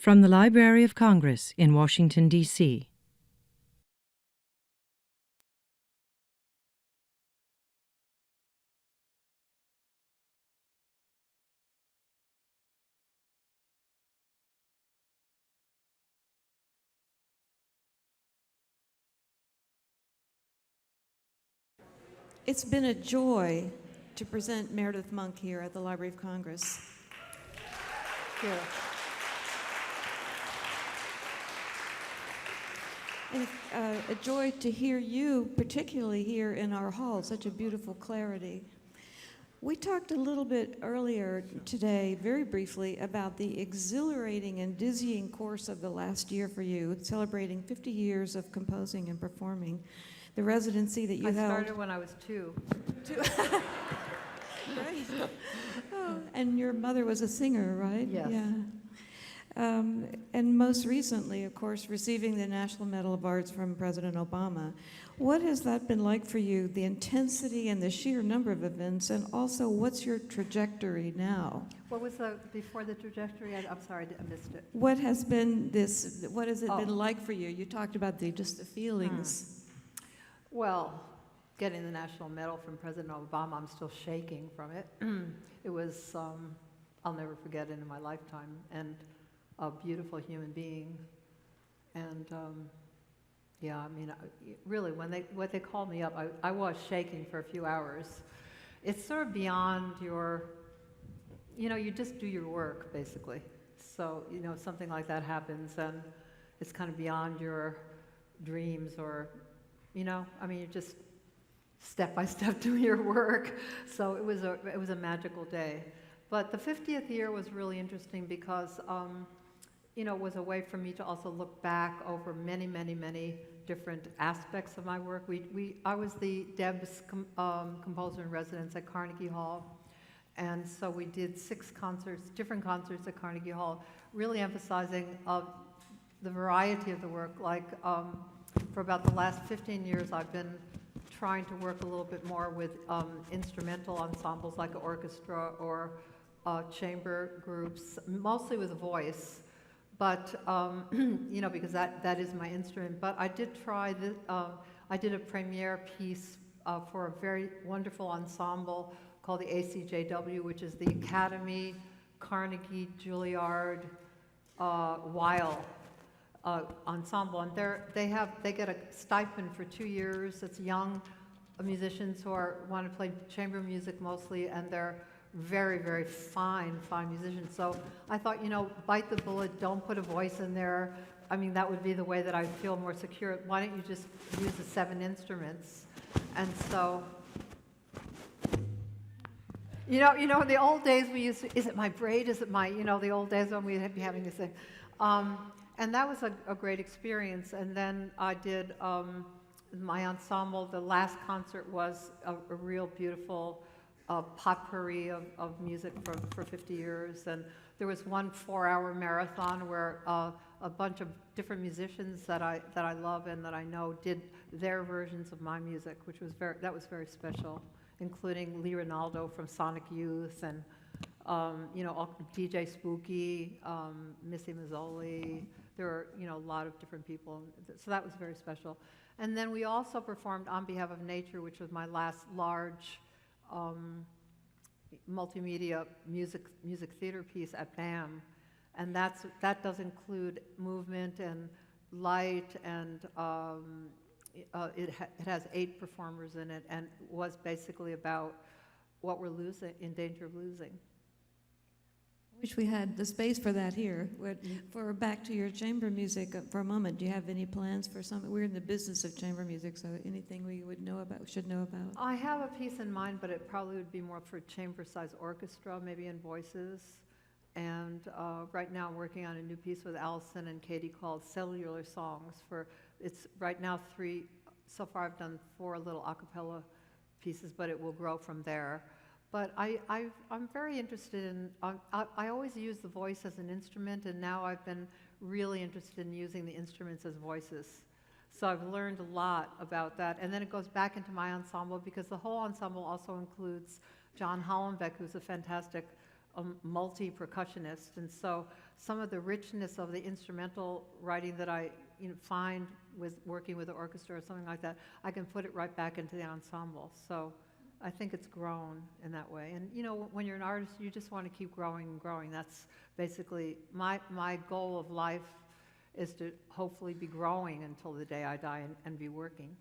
From the Library of Congress in Washington, D.C. It's been a joy to present Meredith Monk here at the Library of Congress. Here. And a joy to hear you, particularly here in our hall, such a beautiful clarity. We talked a little bit earlier today, very briefly, about the exhilarating and dizzying course of the last year for you, celebrating 50 years of composing and performing. The residency that you held. I started when I was two. Right. Oh, and your mother was a singer, right? Yes. Yeah. And most recently, of course, receiving the National Medal of Arts from President Obama. What has that been like for you, the intensity and the sheer number of events, and also what's your trajectory now? What was before the trajectory? I'm sorry, I missed it. What has it been like for you? You talked about the feelings. Well, getting the National Medal from President Obama, I'm still shaking from it. It was, I'll never forget it in my lifetime, and a beautiful human being. And yeah, I mean, really, when they called me up, I was shaking for a few hours. It's sort of beyond your, you just do your work, basically. So, something like that happens, and it's kind of beyond your dreams or, I mean, you're just step by step doing your work. So it was a magical day. But the 50th year was really interesting because, it was a way for me to also look back over many, many, many different aspects of my work. I was the Debs composer in residence at Carnegie Hall. And so we did 6 concerts, different concerts at Carnegie Hall, really emphasizing the variety of the work. Like, for about the last 15 years, I've been trying to work a little bit more with instrumental ensembles like an orchestra or chamber groups, mostly with voice, but because that is my instrument. But I did try this. I did a premiere piece for a very wonderful ensemble called the ACJW, which is the Academy Carnegie Juilliard Weill ensemble, and they get a stipend for 2 years. It's young musicians who want to play chamber music mostly, and they're very, very fine musicians. So I thought, bite the bullet, don't put a voice in there. I mean, that would be the way that I feel more secure. Why don't you just use the 7 instruments? And so, in the old days we used to, is it my braid? Is it my, the old days when we'd be having this thing. And that was a great experience. And then I did my ensemble. The last concert was a real beautiful potpourri of music for 50 years. And there was one 4-hour marathon where a bunch of different musicians that I love and that I know did their versions of my music, which was very special, including Lee Ronaldo from Sonic Youth and DJ Spooky, Missy Mazzoli. There were, a lot of different people, so that was very special. And then we also performed On Behalf of Nature, which was my last large multimedia music theater piece at BAM, and that does include movement and light, and it has 8 performers in it, and was basically about what we're in danger of losing. Wish we had the space for that here. For back to your chamber music for a moment, do you have any plans for something? We're in the business of chamber music, so anything we should know about? I have a piece in mind, but it probably would be more for chamber-sized orchestra, maybe in voices. And right now I'm working on a new piece with Allison and Katie called Cellular Songs. It's right now 3, so far I've done 4 little a cappella pieces, but it will grow from there. But I'm very interested in, I always use the voice as an instrument, and now I've been really interested in using the instruments as voices. So I've learned a lot about that. And then it goes back into my ensemble, because the whole ensemble also includes John Hollenbeck, who's a fantastic multi-percussionist. And so some of the richness of the instrumental writing that I find with working with the orchestra or something like that, I can put it right back into the ensemble. So I think it's grown in that way. And when you're an artist, you just want to keep growing and growing. That's basically my goal of life, is to hopefully be growing until the day I die and be working.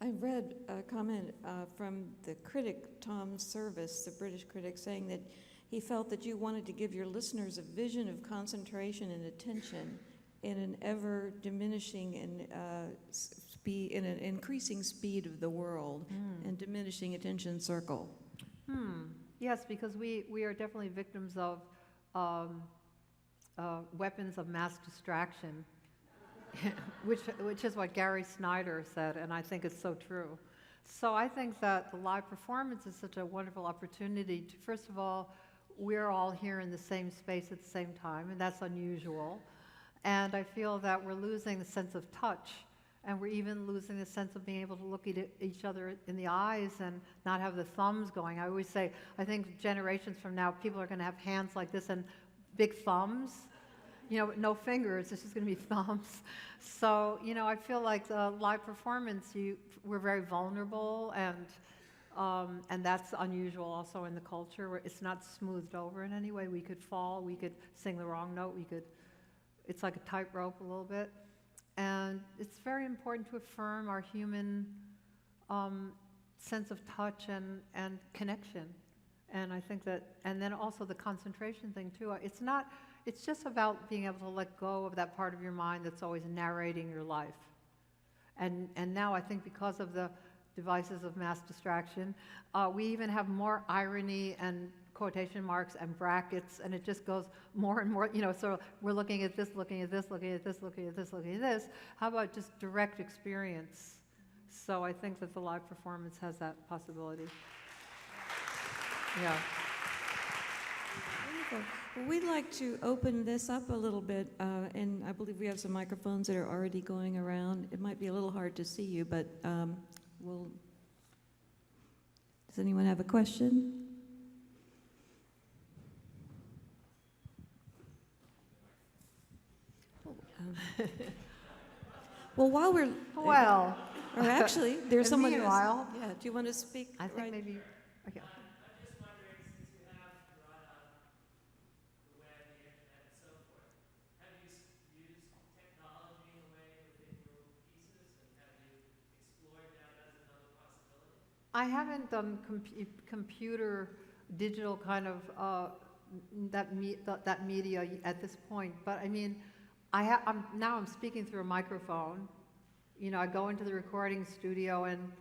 I read a comment from the critic Tom Service, the British critic, saying that he felt that you wanted to give your listeners a vision of concentration and attention in an ever diminishing and in an increasing speed of the world and diminishing attention circle. Yes, because we are definitely victims of weapons of mass distraction, which is what Gary Snyder said, and I think it's so true. So I think that the live performance is such a wonderful opportunity to, first of all, we're all here in the same space at the same time, and that's unusual. And I feel that we're losing the sense of touch, and we're even losing the sense of being able to look at each other in the eyes and not have the thumbs going. I always say, I think generations from now, people are going to have hands like this and big thumbs. No fingers, it's just going to be thumbs. So, I feel like the live performance, we're very vulnerable, and that's unusual also in the culture, where it's not smoothed over in any way. We could fall, we could sing the wrong note, it's like a tightrope a little bit. And it's very important to affirm our human sense of touch and connection. And I think that, and then also the concentration thing too. It's just about being able to let go of that part of your mind that's always narrating your life. And now I think because of the devices of mass distraction, we even have more irony and quotation marks and brackets, and it just goes more and more, so we're looking at this, looking at this, looking at this, looking at this, looking at this. How about just direct experience? So I think that the live performance has that possibility. Yeah. Wonderful. Well, we'd like to open this up a little bit, and I believe we have some microphones that are already going around. It might be a little hard to see you, but does anyone have a question? Well, while we're... Well... Or actually, there's someone who has... Meanwhile... Yeah, do you want to speak? I think maybe... Okay. I'm just wondering, since you have brought up the web, the internet, and so forth, have you used technology in a way within your pieces, and have you explored that as another possibility? I haven't done computer, digital kind of that media at this point, but I mean, now I'm speaking through a microphone. I go into the recording studio and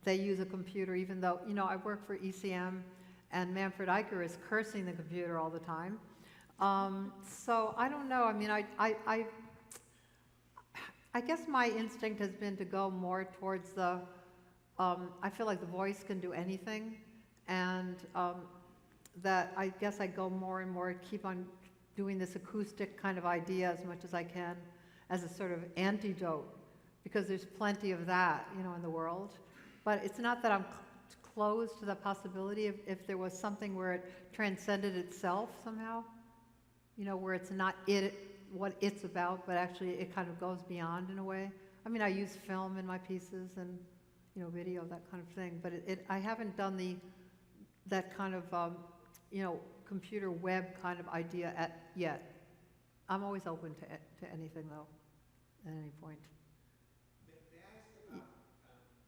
they use a computer, even though, I work for ECM and Manfred Eicher is cursing the computer all the time. So I don't know. I mean, I guess my instinct has been to go more towards the, I feel like the voice can do anything, and that I guess I go more and more, keep on doing this acoustic kind of idea as much as I can as a sort of antidote, because there's plenty of that, in the world. But it's not that I'm closed to the possibility of if there was something where it transcended itself somehow, where it's not what it's about, but actually it kind of goes beyond in a way. I mean, I use film in my pieces and, video, that kind of thing, but I haven't done that kind of, computer web kind of idea yet. I'm always open to anything, though, at any point. May I ask about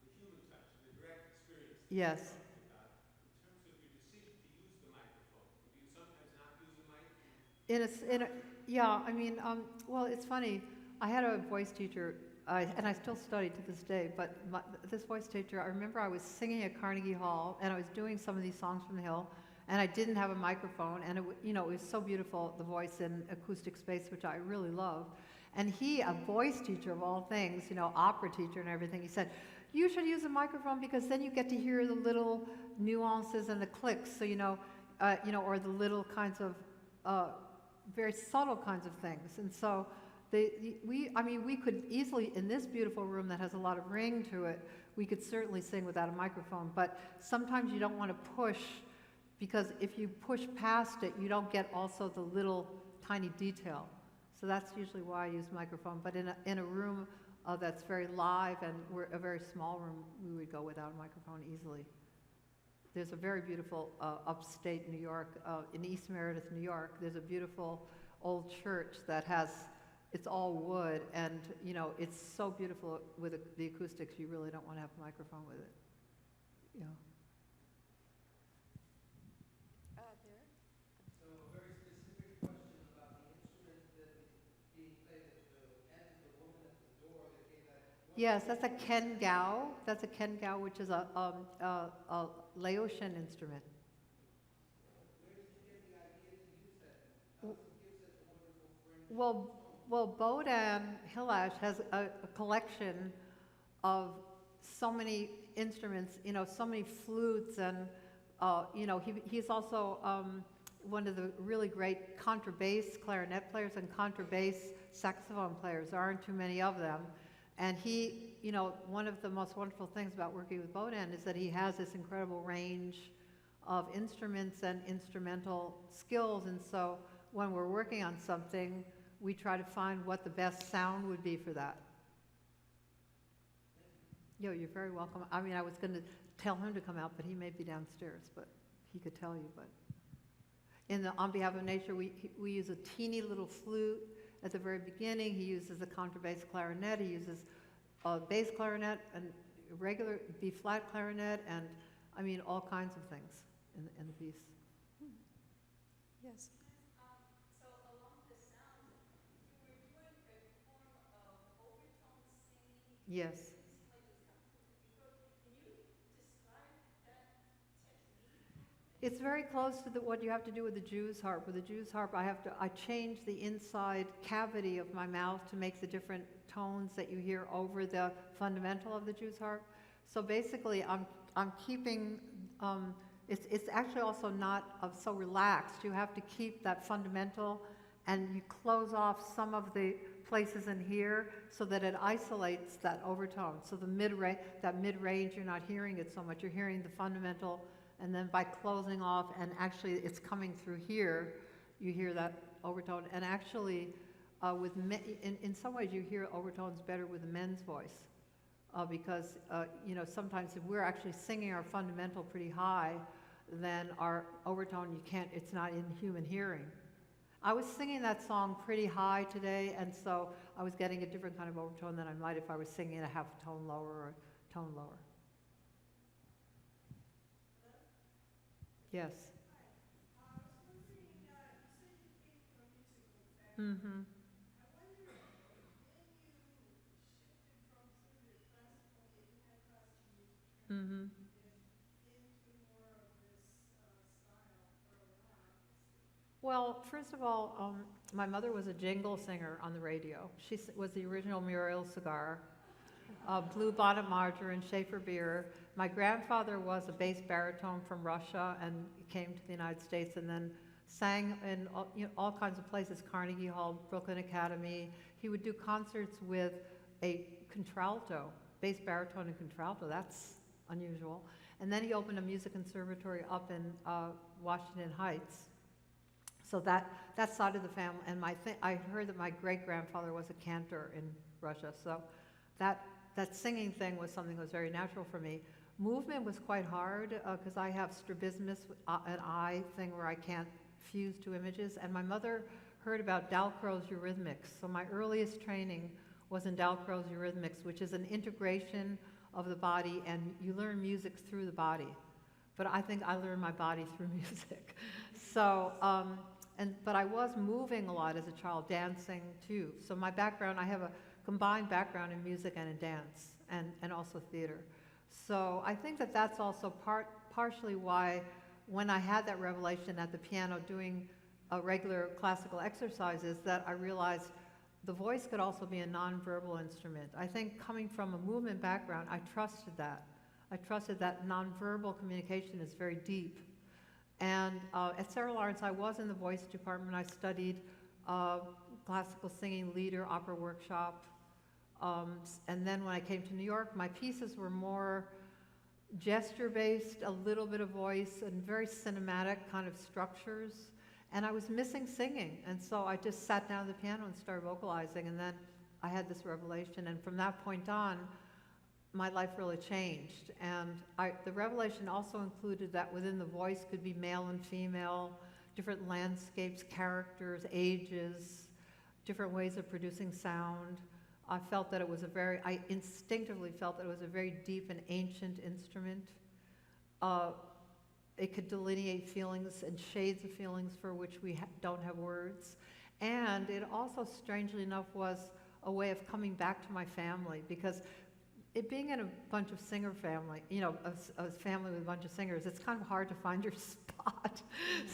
the human touch, the direct experience? Yes. About, in terms of your decision to use the microphone, do you sometimes not use the mic? Yeah, I mean, well, it's funny. I had a voice teacher, and I still study to this day, but this voice teacher, I remember I was singing at Carnegie Hall, and I was doing some of these songs from the Hill, and I didn't have a microphone, and it was so beautiful, the voice in acoustic space, which I really love. And he, a voice teacher of all things, opera teacher and everything, he said, you should use a microphone because then you get to hear the little nuances and the clicks, so or the little kinds of very subtle kinds of things. And so we could easily, in this beautiful room that has a lot of ring to it, we could certainly sing without a microphone, but sometimes you don't want to push, because if you push past it, you don't get also the little tiny detail. So that's usually why I use microphone. But in a room that's very live and we're a very small room, we would go without a microphone easily. There's a very beautiful upstate New York, in East Meredith, New York, there's a beautiful old church that has, it's all wood, and you know, it's so beautiful with the acoustics, you really don't want to have a microphone with it. Yeah. So a very specific question about the instrument that is being played at the woman at the door that gave that. Yes, that's a Ken Gao. That's a Ken Gao, which is a Laotian instrument. Where did you get the idea to use that? How does it give such a wonderful French? Well, Bodan Hilash has a collection of so many instruments, you know, so many flutes, and you know, he's also one of the really great contrabass clarinet players and contrabass saxophone players. There aren't too many of them. And he, you know, one of the most wonderful things about working with Bodan is that he has this incredible range of instruments and instrumental skills. And so when we're working on something, we try to find what the best sound would be for that. Yo, you're very welcome. I mean, I was going to tell him to come out, but he may be downstairs, but he could tell you. But On Behalf of Nature, we use a teeny little flute at the very beginning. He uses a contrabass clarinet. He uses a bass clarinet and regular B-flat clarinet, and I mean all kinds of things in the piece. Yes. So along the sound, you were doing a form of overtone singing. Yes. It seemed like it was coming from the throat. Can you describe that technique? It's very close to what you have to do with the Jew's harp. With the Jew's harp, I change the inside cavity of my mouth to make the different tones that you hear over the fundamental of the Jew's harp. So basically, I'm keeping. It's actually also not so relaxed. You have to keep that fundamental, and you close off some of the places in here so that it isolates that overtone. So the mid-range, you're not hearing it so much. You're hearing the fundamental. And then by closing off, and actually it's coming through here, you hear that overtone. And actually, in some ways, you hear overtones better with a men's voice, because you know, sometimes if we're actually singing our fundamental pretty high, then our overtone it's not in human hearing. I was singing that song pretty high today, and so I was getting a different kind of overtone than I might if I was singing a half a tone lower or a tone lower. Yes. I was wondering, you said you came from a musical family. Mm-hmm. I wonder when you shifted from sort of the classical, anti-classical music Mm-hmm. into more of this style early on. Well, first of all, my mother was a jingle singer on the radio. She was the original Muriel Cigar, Blue Bonnet Margarine, Schaefer Beer. My grandfather was a bass baritone from Russia and came to the United States and then sang in all kinds of places, Carnegie Hall, Brooklyn Academy. He would do concerts with a contralto, bass baritone and contralto. That's unusual. And then he opened a music conservatory up in Washington Heights. So that side of the family, and I heard that my great-grandfather was a cantor in Russia. So that singing thing was something that was very natural for me. Movement was quite hard because I have strabismus, an eye thing where I can't fuse two images. And my mother heard about Dalcroze Eurythmics. So my earliest training was in Dalcroze Eurythmics, which is an integration of the body, and you learn music through the body. But I think I learned my body through music. So, but I was moving a lot as a child, dancing too. So my background, I have a combined background in music and in dance, and also theater. So I think that's also partially why when I had that revelation at the piano doing regular classical exercises, that I realized the voice could also be a nonverbal instrument. I think coming from a movement background, I trusted that. I trusted that nonverbal communication is very deep. And at Sarah Lawrence, I was in the voice department. I studied classical singing, leader, opera workshop. And then when I came to New York, my pieces were more gesture-based, a little bit of voice, and very cinematic kind of structures. And I was missing singing, and so I just sat down at the piano and started vocalizing, and then I had this revelation, and from that point on, my life really changed. And the revelation also included that within the voice could be male and female, different landscapes, characters, ages, different ways of producing sound. I instinctively felt that it was a very deep and ancient instrument. It could delineate feelings and shades of feelings for which we don't have words. And it also, strangely enough, was a way of coming back to my family, because it being in a bunch of singer family, a family with a bunch of singers, it's kind of hard to find your spot.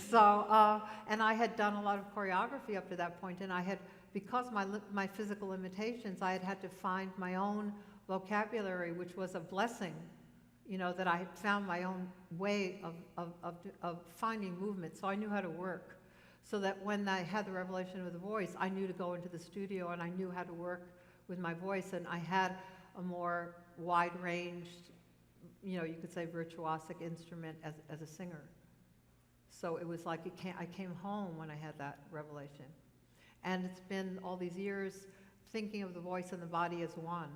So, and I had done a lot of choreography up to that point, and because my physical limitations, I had to find my own vocabulary, which was a blessing, that I had found my own way of finding movement. So I knew how to work, so that when I had the revelation of the voice, I knew to go into the studio and I knew how to work with my voice, and I had a more wide-ranged, you could say virtuosic instrument as a singer. So it was like I came home when I had that revelation. And it's been all these years thinking of the voice and the body as one.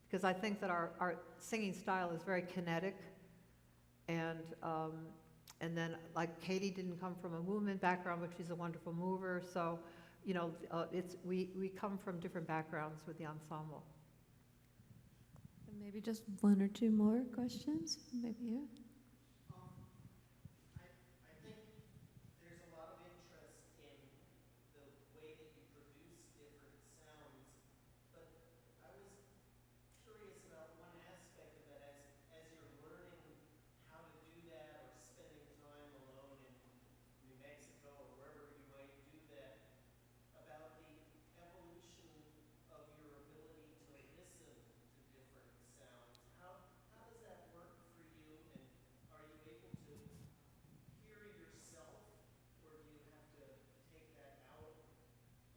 Because I think that our singing style is very kinetic. And then, like, Katie didn't come from a movement background, but she's a wonderful mover. So, we come from different backgrounds with the ensemble. And maybe just one or two more questions, maybe here. I think there's a lot of interest in the way that you produce different sounds, but I was curious about one aspect of that as you're learning how to do that or spending time alone in New Mexico or wherever you might do that, about the evolution of your ability to listen to different sounds. How does that work for you, and are you able to hear yourself, or do you have to take that out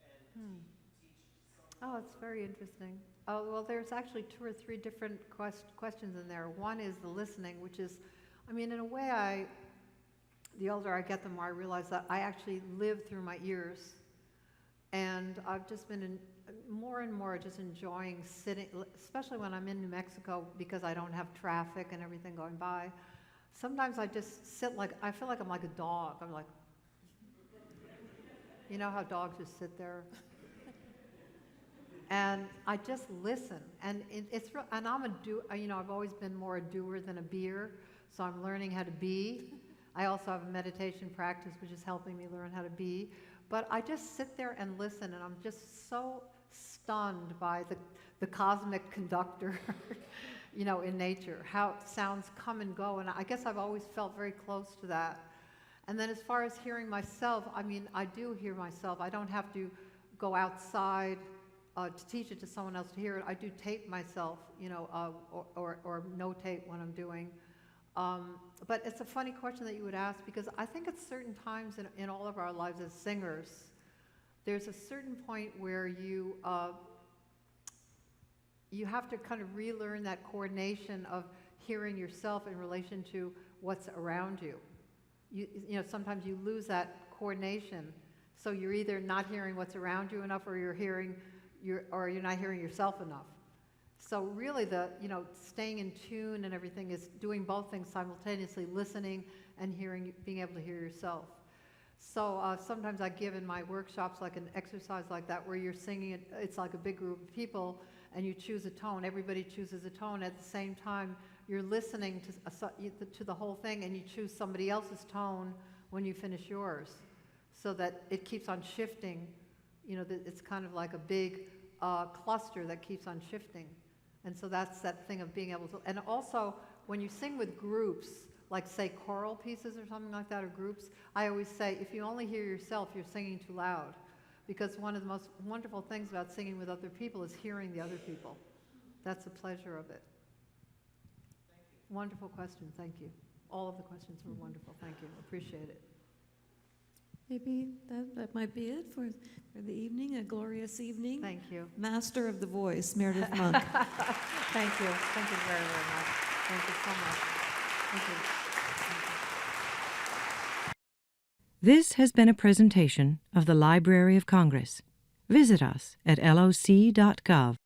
and teach someone? Oh, it's very interesting. Oh, well, there's actually 2 or 3 different questions in there. One is the listening, which is, in a way, the older I get, the more I realize that I actually live through my ears. And I've just been more and more just enjoying sitting, especially when I'm in New Mexico, because I don't have traffic and everything going by. Sometimes I just sit I feel like I'm like a dog. I'm like, you know how dogs just sit there? And I just listen, and and I'm I've always been more a doer than a beer, so I'm learning how to be. I also have a meditation practice, which is helping me learn how to be. But I just sit there and listen, and I'm just so stunned by the cosmic conductor, in nature, how sounds come and go, and I guess I've always felt very close to that. And then as far as hearing myself, I do hear myself. I don't have to go outside to teach it to someone else to hear it. I do tape myself, or notate what I'm doing. But it's a funny question that you would ask, because I think at certain times in all of our lives as singers, there's a certain point where you have to kind of relearn that coordination of hearing yourself in relation to what's around you. Sometimes you lose that coordination, so you're either not hearing what's around you enough, or you're not hearing yourself enough. So really staying in tune and everything is doing both things simultaneously, listening and being able to hear yourself. So sometimes I give in my workshops like an exercise like that, where you're singing, it's like a big group of people, and you choose a tone. Everybody chooses a tone. At the same time, you're listening to the whole thing, and you choose somebody else's tone when you finish yours, so that it keeps on shifting. It's kind of like a big cluster that keeps on shifting. And so that's that thing of being able to, and also when you sing with groups, like say choral pieces or something like that, or groups, I always say, if you only hear yourself, you're singing too loud. Because one of the most wonderful things about singing with other people is hearing the other people. That's the pleasure of it. Thank you. Wonderful question, thank you. All of the questions were wonderful, thank you, appreciate it. Maybe that might be it for the evening, a glorious evening. Thank you. Master of the Voice, Meredith Monk. Thank you very, very much. Thank you so much. Thank you. This has been a presentation of the Library of Congress. Visit us at loc.gov.